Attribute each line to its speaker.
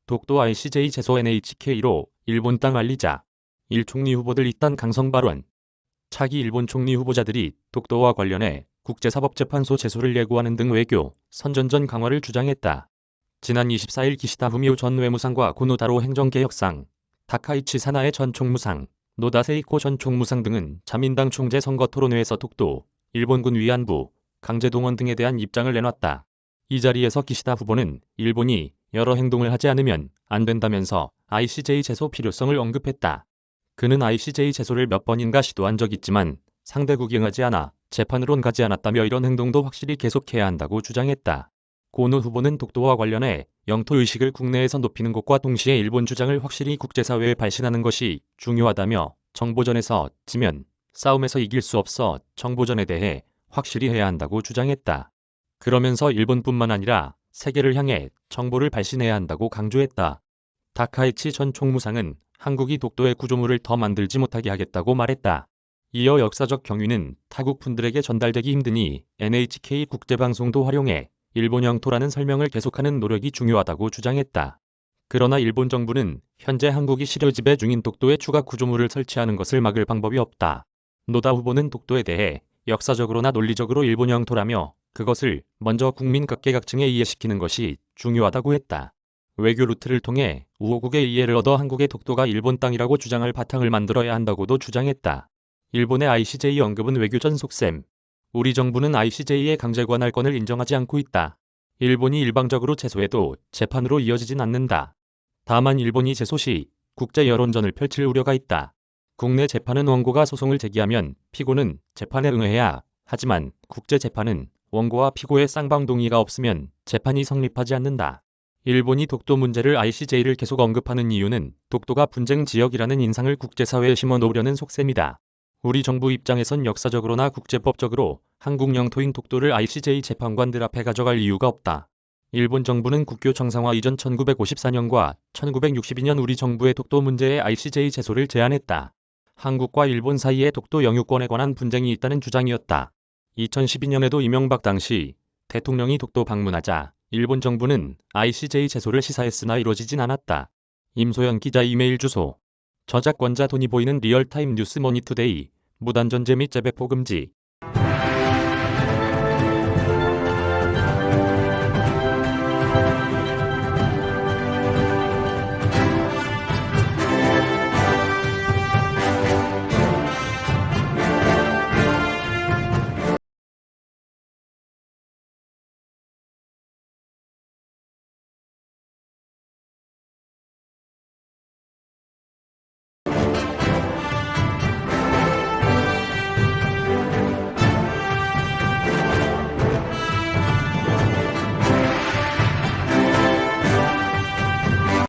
Speaker 1: 독도 ICJ 제소 NHK로 일본 땅 알리자. 일총리 후보들 이딴 강성 발언. 차기 일본 총리 후보자들이 독도와 관련해 국제사법재판소 제소를 예고하는 등 외교, 선전전 강화를 주장했다. 지난 24일 기시다 후미오 전 외무상과 고노다로 행정개혁상, 다카이치 사나에 전 총무상, 노다 세이코 전 총무상 등은 자민당 총재 선거 토론회에서 독도, 일본군 위안부, 강제동원 등에 대한 입장을 내놨다. 이 자리에서 기시다 후보는 일본이 여러 행동을 하지 않으면 안 된다면서 ICJ 제소 필요성을 언급했다. 그는 ICJ 제소를 몇 번인가 시도한 적 있지만 상대국이 응하지 않아 재판으론 가지 않았다며 이런 행동도 확실히 계속해야 한다고 주장했다. 고노 후보는 독도와 관련해 영토의식을 국내에서 높이는 것과 동시에 일본 주장을 확실히 국제사회에 발신하는 것이 중요하다며 정보전에서 지면 싸움에서 이길 수 없어 정보전에 대해 확실히 해야 한다고 주장했다. 그러면서 일본뿐만 아니라 세계를 향해 정보를 발신해야 한다고 강조했다. 다카이치 전 총무상은 한국이 독도의 구조물을 더 만들지 못하게 하겠다고 말했다. 이어 역사적 경위는 타국 분들에게 전달되기 힘드니 NHK 국제방송도 활용해 일본 영토라는 설명을 계속하는 노력이 중요하다고 주장했다. 그러나 일본 정부는 현재 한국이 실효 지배 중인 독도에 추가 구조물을 설치하는 것을 막을 방법이 없다. 노다 후보는 독도에 대해 역사적으로나 논리적으로 일본 영토라며 그것을 먼저 국민 각계각층에 이해시키는 것이 중요하다고 했다. 외교 루트를 통해 우호국의 이해를 얻어 한국의 독도가 일본 땅이라고 주장할 바탕을 만들어야 한다고도 주장했다. 일본의 ICJ 언급은 외교전 속셈. 우리 정부는 ICJ의 강제 관할권을 인정하지 않고 있다. 일본이 일방적으로 제소해도 재판으로 이어지진 않는다. 다만 일본이 제소 시 국제 여론전을 펼칠 우려가 있다. 국내 재판은 원고가 소송을 제기하면 피고는 재판에 응해야 하지만 국제 재판은 원고와 피고의 쌍방 동의가 없으면 재판이 성립하지 않는다. 일본이 독도 문제를 ICJ를 계속 언급하는 이유는 독도가 분쟁 지역이라는 인상을 국제사회에 심어놓으려는 속셈이다. 우리 정부 입장에선 역사적으로나 국제법적으로 한국 영토인 독도를 ICJ 재판관들 앞에 가져갈 이유가 없다. 일본 정부는 국교 정상화 이전 1954년과 1962년 우리 정부의 독도 문제에 ICJ 제소를 제안했다. 한국과 일본 사이에 독도 영유권에 관한 분쟁이 있다는 주장이었다. 2012년에도 이명박 당시 대통령이 독도 방문하자 일본 정부는 ICJ 제소를 시사했으나 이루어지진 않았다. 임소연 기자 이메일 주소. 저작권자 돈이 보이는 리얼타임 뉴스 머니투데이. 무단전제 및 재배포 금지.